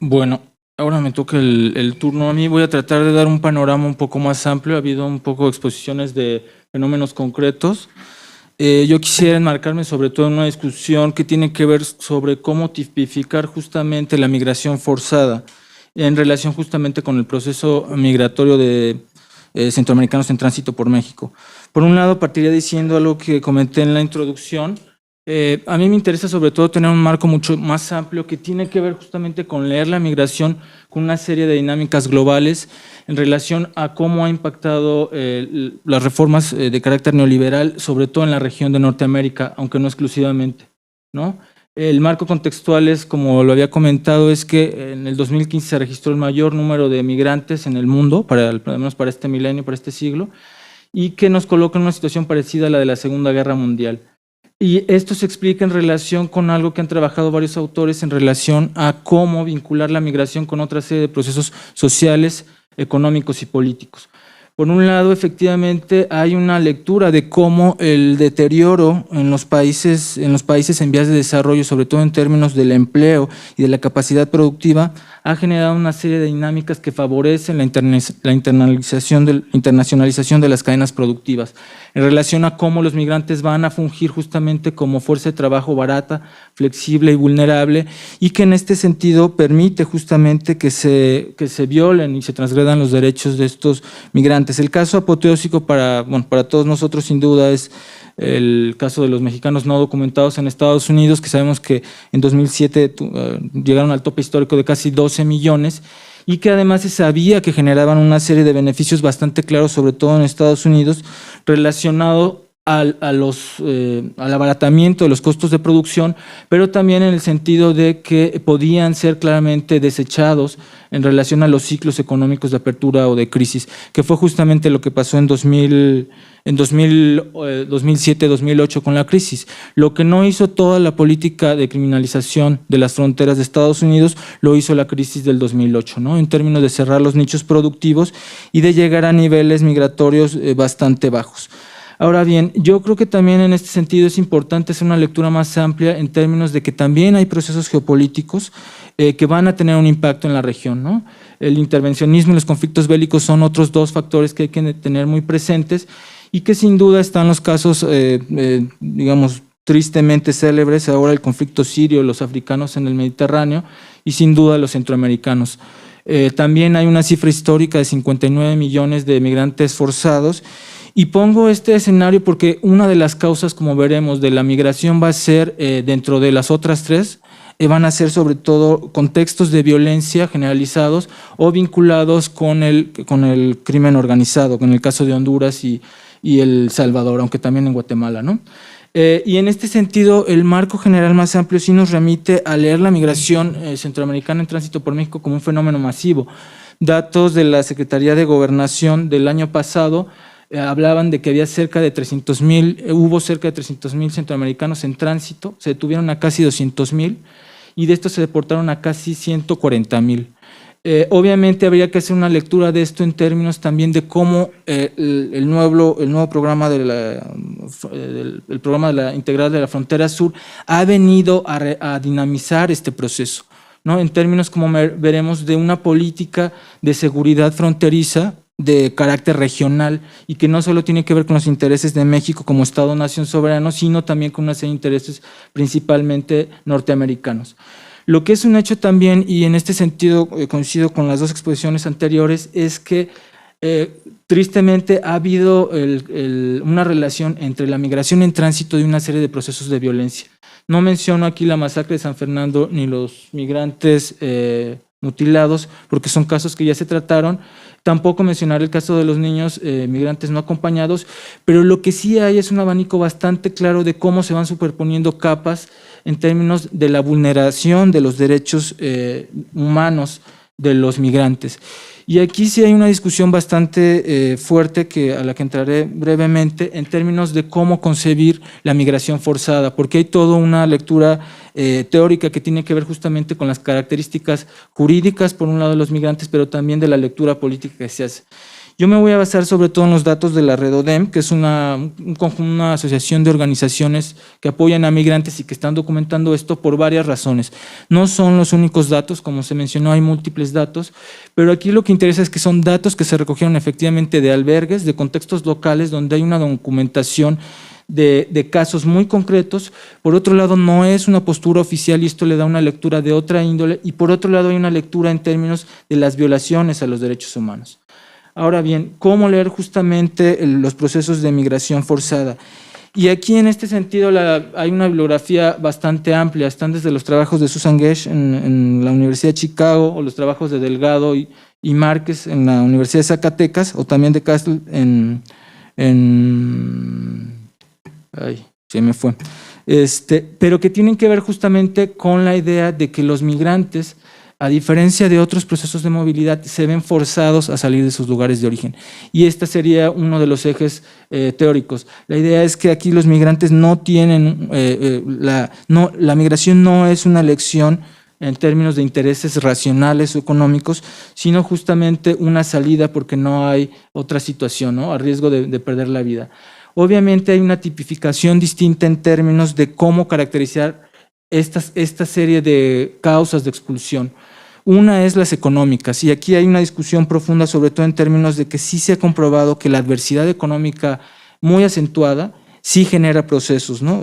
Bueno, ahora me toca el turno a mí. Voy a tratar de dar un panorama un poco más amplio. Ha habido un poco de exposiciones de fenómenos concretos. Yo quisiera enmarcarme sobre todo en una discusión que tiene que ver sobre cómo tipificar justamente la migración forzada en relación justamente con el proceso migratorio de centroamericanos en tránsito por México. Por un lado, partiría diciendo algo que comenté en la introducción. A mí me interesa sobre todo tener un marco mucho más amplio que tiene que ver justamente con leer la migración con una serie de dinámicas globales en relación a cómo ha impactado las reformas de carácter neoliberal, sobre todo en la región de Norteamérica, aunque no exclusivamente, ¿no? El marco contextual es, como lo había comentado, es que en el 2015 se registró el mayor número de migrantes en el mundo, al menos para este milenio, para este siglo, y que nos coloca en una situación parecida a la de la Segunda Guerra Mundial. Y esto se explica en relación con algo que han trabajado varios autores en relación a cómo vincular la migración con otra serie de procesos sociales, económicos y políticos. Por un lado, efectivamente, hay una lectura de cómo el deterioro en los países en vías de desarrollo, sobre todo en términos del empleo y de la capacidad productiva, ha generado una serie de dinámicas que favorecen la internacionalización de las cadenas productivas, en relación a cómo los migrantes van a fungir justamente como fuerza de trabajo barata, flexible y vulnerable, y que en este sentido permite justamente que se violen y se transgredan los derechos de estos migrantes. El caso apoteósico para todos nosotros sin duda es el caso de los mexicanos no documentados en Estados Unidos, que sabemos que en 2007 llegaron al tope histórico de casi 12 millones y que además se sabía que generaban una serie de beneficios bastante claros, sobre todo en Estados Unidos, relacionado al abaratamiento de los costos de producción, pero también en el sentido de que podían ser claramente desechados en relación a los ciclos económicos de apertura o de crisis, que fue justamente lo que pasó en 2007-2008 con la crisis. Lo que no hizo toda la política de criminalización de las fronteras de Estados Unidos, lo hizo la crisis del 2008, ¿no? En términos de cerrar los nichos productivos y de llegar a niveles migratorios bastante bajos. Ahora bien, yo creo que también en este sentido es importante hacer una lectura más amplia en términos de que también hay procesos geopolíticos que van a tener un impacto en la región, ¿no? El intervencionismo y los conflictos bélicos son otros dos factores que hay que tener muy presentes y que sin duda están los casos, digamos, tristemente célebres, ahora el conflicto sirio, los africanos en el Mediterráneo y sin duda los centroamericanos. También hay una cifra histórica de 59 millones de migrantes forzados. Y pongo este escenario porque una de las causas, como veremos, de la migración va a ser, dentro de las otras tres, van a ser sobre todo contextos de violencia generalizados o vinculados con el crimen organizado, con el caso de Honduras y El Salvador, aunque también en Guatemala, ¿no? Y en este sentido, el marco general más amplio sí nos remite a leer la migración centroamericana en tránsito por México como un fenómeno masivo. Datos de la Secretaría de Gobernación del año pasado hablaban de que había hubo cerca de 300,000 centroamericanos en tránsito, se detuvieron a casi 200,000 y de estos se deportaron a casi 140,000. Obviamente habría que hacer una lectura de esto en términos también de cómo el nuevo programa el programa de la integral de la frontera sur ha venido a dinamizar este proceso, ¿no? En términos, como veremos, de una política de seguridad fronteriza de carácter regional y que no solo tiene que ver con los intereses de México como Estado-nación soberano, sino también con una serie de intereses principalmente norteamericanos. Lo que es un hecho también, y en este sentido coincido con las dos exposiciones anteriores, es que tristemente ha habido una relación entre la migración en tránsito y una serie de procesos de violencia. No menciono aquí la masacre de San Fernando ni los migrantes mutilados, porque son casos que ya se trataron. Tampoco mencionar el caso de los niños migrantes no acompañados, pero lo que sí hay es un abanico bastante claro de cómo se van superponiendo capas en términos de la vulneración de los derechos humanos de los migrantes. Y aquí sí hay una discusión bastante fuerte a la que entraré brevemente en términos de cómo concebir la migración forzada, porque hay toda una lectura teórica que tiene que ver justamente con las características jurídicas, por un lado de los migrantes, pero también de la lectura política que se hace. Yo me voy a basar sobre todo en los datos de la Redodem, que es una asociación de organizaciones que apoyan a migrantes y que están documentando esto por varias razones. No son los únicos datos, como se mencionó, hay múltiples datos, pero aquí lo que interesa es que son datos que se recogieron efectivamente de albergues, de contextos locales, donde hay una documentación de casos muy concretos. Por otro lado, no es una postura oficial y esto le da una lectura de otra índole, y por otro lado hay una lectura en términos de las violaciones a los derechos humanos. Ahora bien, ¿cómo leer justamente los procesos de migración forzada? Y aquí en este sentido hay una bibliografía bastante amplia, están desde los trabajos de Susan Gesch en la Universidad de Chicago, o los trabajos de Delgado y Márquez en la Universidad de Zacatecas, o también de Castle ay, se me fue. Pero que tienen que ver justamente con la idea de que los migrantes, a diferencia de otros procesos de movilidad, se ven forzados a salir de sus lugares de origen. Y este sería uno de los ejes teóricos. La idea es que aquí los migrantes no tienen, la migración no es una elección en términos de intereses racionales o económicos, sino justamente una salida porque no hay otra situación, ¿no? A riesgo de perder la vida. Obviamente hay una tipificación distinta en términos de cómo caracterizar esta serie de causas de expulsión. Una es las económicas, y aquí hay una discusión profunda, sobre todo en términos de que sí se ha comprobado que la adversidad económica muy acentuada sí genera procesos, ¿no?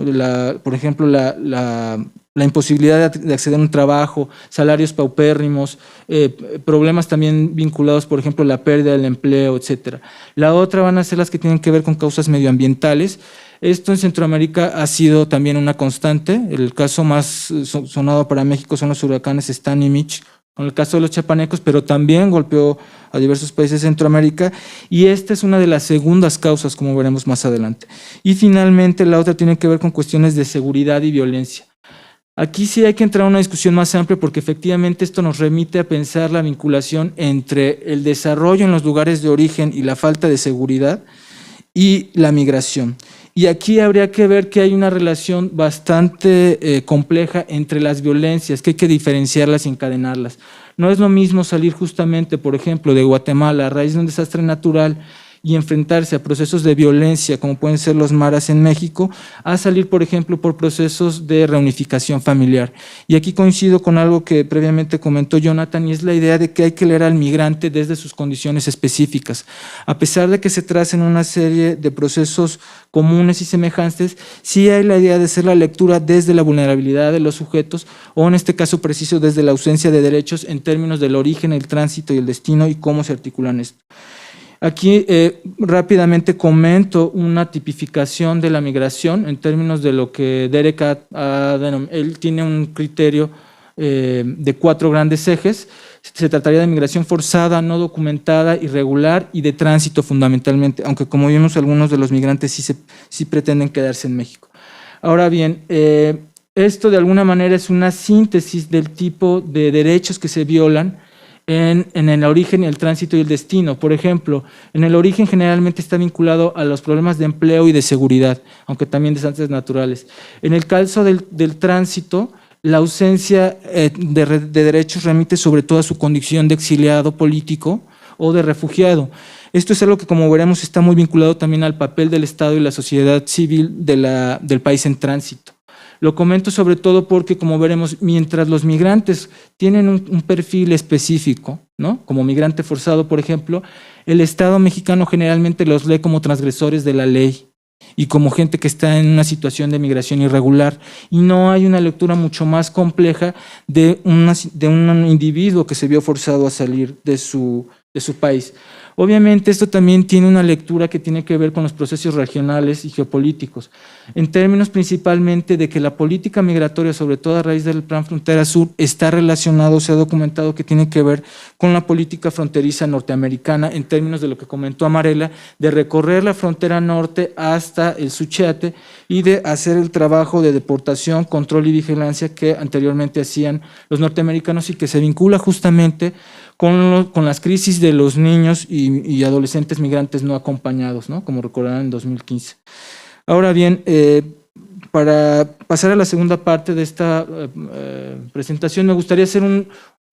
Por ejemplo, la imposibilidad de acceder a un trabajo, salarios paupérrimos, problemas también vinculados, por ejemplo, a la pérdida del empleo, etcétera. La otra van a ser las que tienen que ver con causas medioambientales. Esto en Centroamérica ha sido también una constante. El caso más sonado para México son los huracanes Stan y Mitch, con el caso de los chapanecos, pero también golpeó a diversos países de Centroamérica, y esta es una de las segundas causas, como veremos más adelante. Y finalmente la otra tiene que ver con cuestiones de seguridad y violencia. Aquí sí hay que entrar a una discusión más amplia, porque efectivamente esto nos remite a pensar la vinculación entre el desarrollo en los lugares de origen y la falta de seguridad y la migración. Y aquí habría que ver que hay una relación bastante compleja entre las violencias, que hay que diferenciarlas y encadenarlas. No es lo mismo salir justamente, por ejemplo, de Guatemala a raíz de un desastre natural y enfrentarse a procesos de violencia, como pueden ser los maras en México, a salir, por ejemplo, por procesos de reunificación familiar. Y aquí coincido con algo que previamente comentó Jonathan, y es la idea de que hay que leer al migrante desde sus condiciones específicas. A pesar de que se tracen una serie de procesos comunes y semejantes, sí hay la idea de hacer la lectura desde la vulnerabilidad de los sujetos, o en este caso preciso desde la ausencia de derechos en términos del origen, el tránsito y el destino, y cómo se articulan esto. Aquí rápidamente comento una tipificación de la migración en términos de lo que Derek él tiene un criterio de 4 grandes ejes. Se trataría de migración forzada, no documentada, irregular y de tránsito fundamentalmente, aunque como vimos algunos de los migrantes sí pretenden quedarse en México. Ahora bien, esto de alguna manera es una síntesis del tipo de derechos que se violan en el origen, el tránsito y el destino. Por ejemplo, en el origen generalmente está vinculado a los problemas de empleo y de seguridad, aunque también desastres naturales. En el caso del tránsito, la ausencia de derechos remite sobre todo a su condición de exiliado político o de refugiado. Esto es algo que, como veremos, está muy vinculado también al papel del Estado y la sociedad civil del país en tránsito. Lo comento sobre todo porque, como veremos, mientras los migrantes tienen un perfil específico, ¿no? Como migrante forzado, por ejemplo, el Estado mexicano generalmente los lee como transgresores de la ley y como gente que está en una situación de migración irregular, y no hay una lectura mucho más compleja de un individuo que se vio forzado a salir de su país. Obviamente esto también tiene una lectura que tiene que ver con los procesos regionales y geopolíticos, en términos principalmente de que la política migratoria, sobre todo a raíz del Plan Frontera Sur, está relacionado, se ha documentado que tiene que ver con la política fronteriza norteamericana, en términos de lo que comentó Amarela, de recorrer la frontera norte hasta el Suchiate y de hacer el trabajo de deportación, control y vigilancia que anteriormente hacían los norteamericanos, y que se vincula justamente con las crisis de los niños y adolescentes migrantes no acompañados, ¿no? Como recordarán en 2015. Ahora bien, para pasar a la segunda parte de esta presentación, me gustaría hacer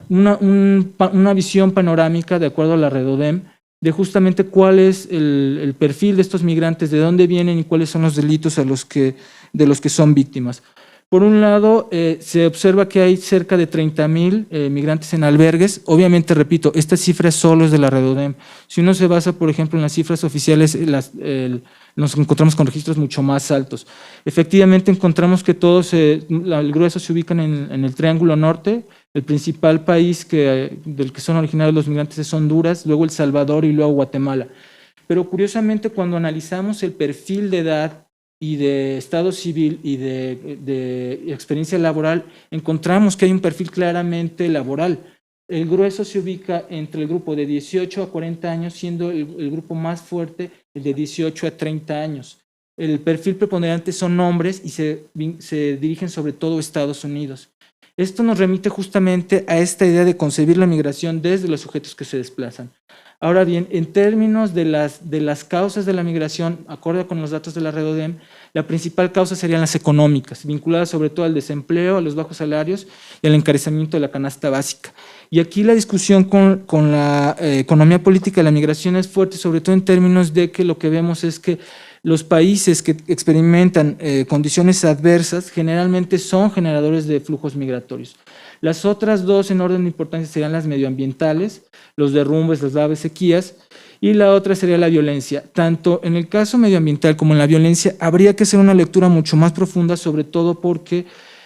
una visión panorámica de acuerdo a la Redodem de justamente cuál es el perfil de estos migrantes, de dónde vienen y cuáles son los delitos de los que son víctimas. Por un lado, se observa que hay cerca de 30,000 migrantes en albergues. Obviamente, repito, esta cifra solo es de la Redodem. Si uno se basa, por ejemplo, en las cifras oficiales, nos encontramos con registros mucho más altos. Efectivamente, encontramos que todos, el grueso se ubican en el Triángulo Norte. El principal país del que son originarios los migrantes es Honduras, luego El Salvador y luego Guatemala. Pero curiosamente, cuando analizamos el perfil de edad y de estado civil y de experiencia laboral, encontramos que hay un perfil claramente laboral. El grueso se ubica entre el grupo de 18 a 40 años, siendo el grupo más fuerte el de 18 a 30 años. El perfil preponderante son hombres y se dirigen sobre todo a Estados Unidos. Esto nos remite justamente a esta idea de concebir la migración desde los sujetos que se desplazan. Ahora bien, en términos de las causas de la migración, acorde con los datos de la Redodem, la principal causa serían las económicas, vinculadas sobre todo al desempleo, a los bajos salarios y al encarecimiento de la canasta básica. Y aquí la discusión con la economía política de la migración es fuerte, sobre todo en términos de que lo que vemos es que los países que experimentan condiciones adversas generalmente son generadores de flujos migratorios. Las otras dos en orden de importancia serían las medioambientales, los derrumbes, las graves sequías, y la otra sería la violencia. Tanto en el caso medioambiental como en la violencia habría que hacer una lectura mucho más profunda, sobre todo porque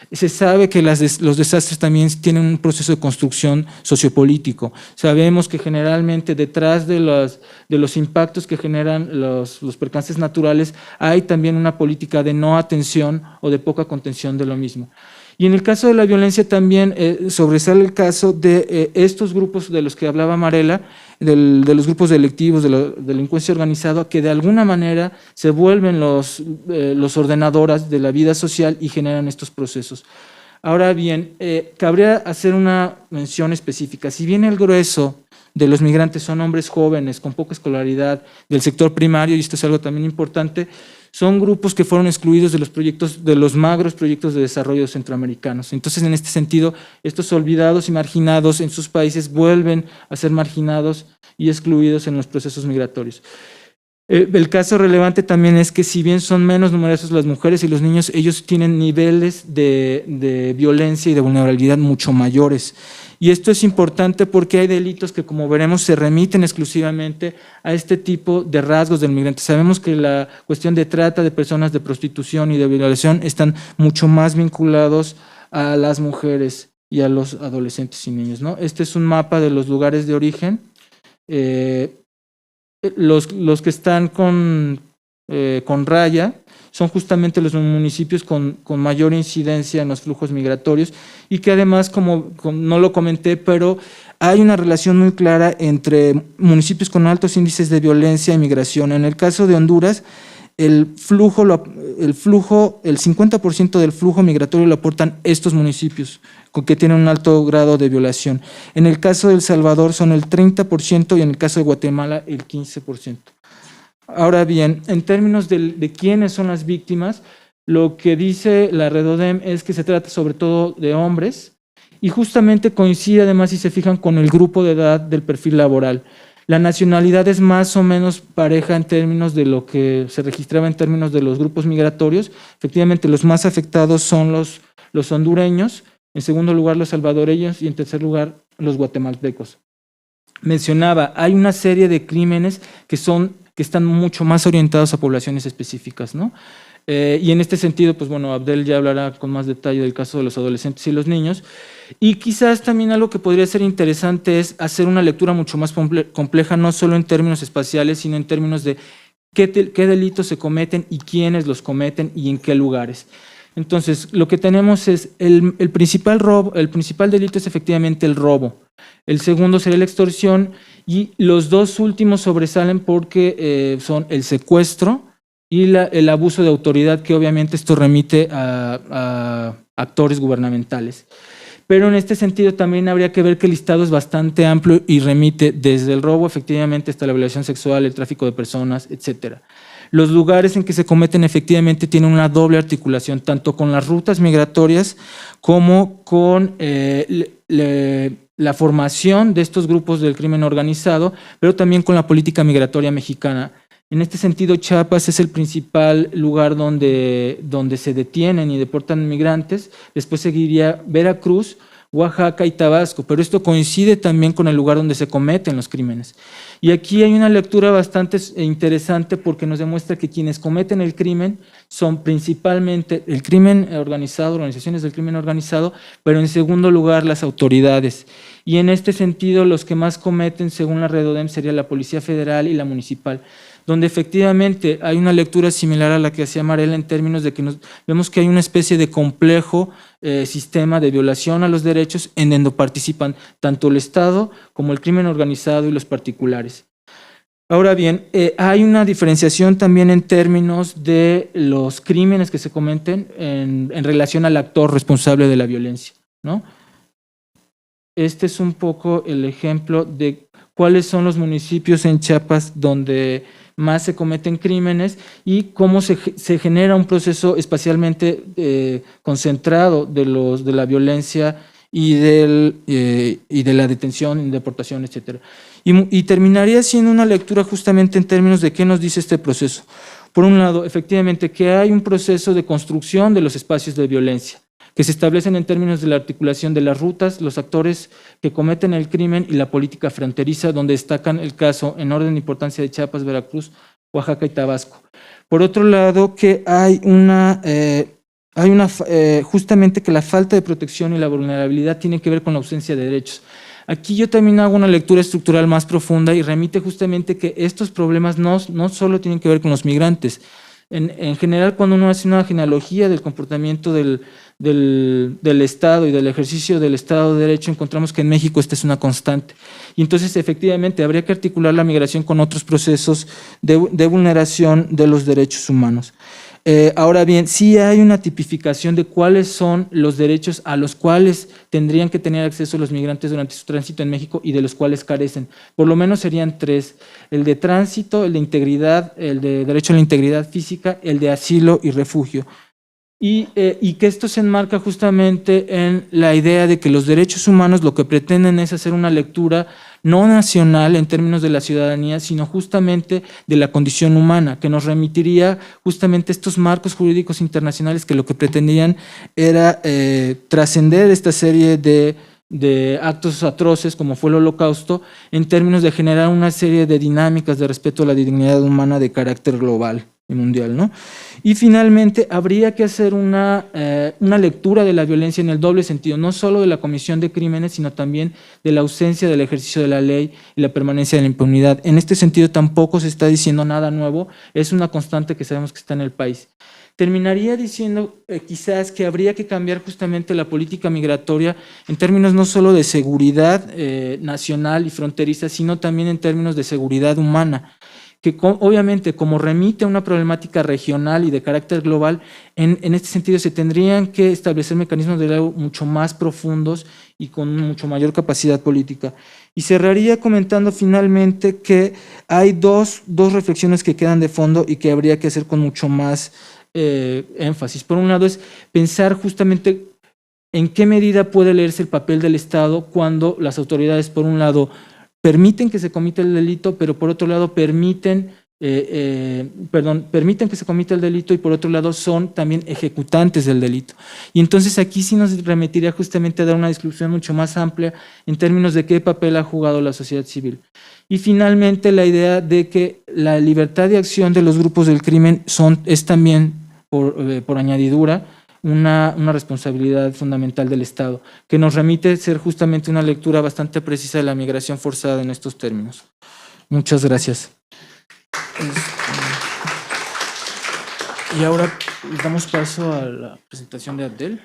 se sabe que los desastres también tienen un proceso de construcción sociopolítico. Sabemos que generalmente detrás de los impactos que generan los percances naturales hay también una política de no atención o de poca contención de lo mismo. Y en el caso de la violencia también sobresale el caso de estos grupos de los que hablaba Marela, de los grupos delictivos, de la delincuencia organizada, que de alguna manera se vuelven los ordenadores de la vida social y generan estos procesos. Ahora bien, cabría hacer una mención específica. Si bien el grueso de los migrantes son hombres jóvenes con poca escolaridad del sector primario, y esto es algo también importante, son grupos que fueron excluidos de los proyectos, de los magros proyectos de desarrollo centroamericanos. Entonces, en este sentido, estos olvidados y marginados en sus países vuelven a ser marginados y excluidos en los procesos migratorios. El caso relevante también es que si bien son menos numerosos las mujeres y los niños, ellos tienen niveles de violencia y de vulnerabilidad mucho mayores. Y esto es importante porque hay delitos que, como veremos, se remiten exclusivamente a este tipo de rasgos del migrante. Sabemos que la cuestión de trata de personas, de prostitución y de violación están mucho más vinculados a las mujeres y a los adolescentes y niños, ¿no? Este es un mapa de los lugares de origen. Los que están con raya son justamente los municipios con mayor incidencia en los flujos migratorios y que además, como no lo comenté, pero hay una relación muy clara entre municipios con altos índices de violencia y migración. En el caso de Honduras, el 50% del flujo migratorio lo aportan estos municipios, que tienen un alto grado de violación. En el caso de El Salvador son el 30% y en el caso de Guatemala el 15%. Ahora bien, en términos de quiénes son las víctimas, lo que dice la Redodem es que se trata sobre todo de hombres y justamente coincide además, si se fijan, con el grupo de edad del perfil laboral. La nacionalidad es más o menos pareja en términos de lo que se registraba en términos de los grupos migratorios. Efectivamente, los más afectados son los hondureños, en segundo lugar los salvadoreños y en tercer lugar los guatemaltecos. Mencionaba, hay una serie de crímenes que están mucho más orientados a poblaciones específicas, ¿no? Y en este sentido, pues bueno, Abdel ya hablará con más detalle del caso de los adolescentes y los niños. Y quizás también algo que podría ser interesante es hacer una lectura mucho más compleja, no solo en términos espaciales, sino en términos de qué delitos se cometen y quiénes los cometen y en qué lugares. Entonces, lo que tenemos es el principal delito es efectivamente el robo. El segundo sería la extorsión y los dos últimos sobresalen porque son el secuestro y el abuso de autoridad, que obviamente esto remite a actores gubernamentales. Pero en este sentido también habría que ver que el listado es bastante amplio y remite desde el robo efectivamente hasta la violación sexual, el tráfico de personas, etcétera. Los lugares en que se cometen efectivamente tienen una doble articulación, tanto con las rutas migratorias como con la formación de estos grupos del crimen organizado, pero también con la política migratoria mexicana. En este sentido, Chiapas es el principal lugar donde se detienen y deportan migrantes. Después seguiría Veracruz, Oaxaca y Tabasco, pero esto coincide también con el lugar donde se cometen los crímenes. Y aquí hay una lectura bastante interesante porque nos demuestra que quienes cometen el crimen son principalmente el crimen organizado, organizaciones del crimen organizado, pero en segundo lugar las autoridades. Y en este sentido, los que más cometen, según la Redodem, sería la Policía Federal y la Municipal, donde efectivamente hay una lectura similar a la que hacía Marela en términos de que vemos que hay una especie de complejo sistema de violación a los derechos en donde participan tanto el Estado como el crimen organizado y los particulares. Ahora bien, hay una diferenciación también en términos de los crímenes que se cometen en relación al actor responsable de la violencia, ¿no? Este es un poco el ejemplo de cuáles son los municipios en Chiapas donde más se cometen crímenes y cómo se genera un proceso espacialmente concentrado de la violencia y de la detención, deportación, etc. Y terminaría siendo una lectura justamente en términos de qué nos dice este proceso. Por un lado, efectivamente, que hay un proceso de construcción de los espacios de violencia, que se establecen en términos de la articulación de las rutas, los actores que cometen el crimen y la política fronteriza, donde destacan el caso en orden de importancia de Chiapas, Veracruz, Oaxaca y Tabasco. Por otro lado, que hay justamente que la falta de protección y la vulnerabilidad tienen que ver con la ausencia de derechos. Aquí yo también hago una lectura estructural más profunda y remite justamente que estos problemas no solo tienen que ver con los migrantes. En general, cuando uno hace una genealogía del comportamiento del Estado y del ejercicio del Estado de Derecho, encontramos que en México esta es una constante. Y entonces, efectivamente, habría que articular la migración con otros procesos de vulneración de los derechos humanos. Ahora bien, sí hay una tipificación de cuáles son los derechos a los cuales tendrían que tener acceso los migrantes durante su tránsito en México y de los cuales carecen. Por lo menos serían tres: el de tránsito, el de integridad, el de derecho a la integridad física, el de asilo y refugio. Y que esto se enmarca justamente en la idea de que los derechos humanos lo que pretenden es hacer una lectura no nacional en términos de la ciudadanía, sino justamente de la condición humana, que nos remitiría justamente a estos marcos jurídicos internacionales que lo que pretendían era trascender esta serie de actos atroces como fue el Holocausto, en términos de generar una serie de dinámicas de respeto a la dignidad humana de carácter global y mundial, ¿no? Y finalmente habría que hacer una lectura de la violencia en el doble sentido, no solo de la comisión de crímenes, sino también de la ausencia del ejercicio de la ley y la permanencia de la impunidad. En este sentido tampoco se está diciendo nada nuevo, es una constante que sabemos que está en el país. Terminaría diciendo quizás que habría que cambiar justamente la política migratoria en términos no solo de seguridad nacional y fronteriza, sino también en términos de seguridad humana, que obviamente como remite a una problemática regional y de carácter global, en este sentido se tendrían que establecer mecanismos de diálogo mucho más profundos y con mucho mayor capacidad política. Y cerraría comentando finalmente que hay dos reflexiones que quedan de fondo y que habría que hacer con mucho más énfasis. Por un lado es pensar justamente en qué medida puede leerse el papel del Estado cuando las autoridades, por un lado, permiten que se comita el delito, pero por otro lado permiten que se comita el delito y por otro lado son también ejecutantes del delito. Y entonces aquí sí nos remitiría justamente a dar una descripción mucho más amplia en términos de qué papel ha jugado la sociedad civil. Y finalmente la idea de que la libertad de acción de los grupos del crimen es también, por añadidura, una responsabilidad fundamental del Estado, que nos remite a ser justamente una lectura bastante precisa de la migración forzada en estos términos. Muchas gracias. Y ahora damos paso a la presentación de Abdel.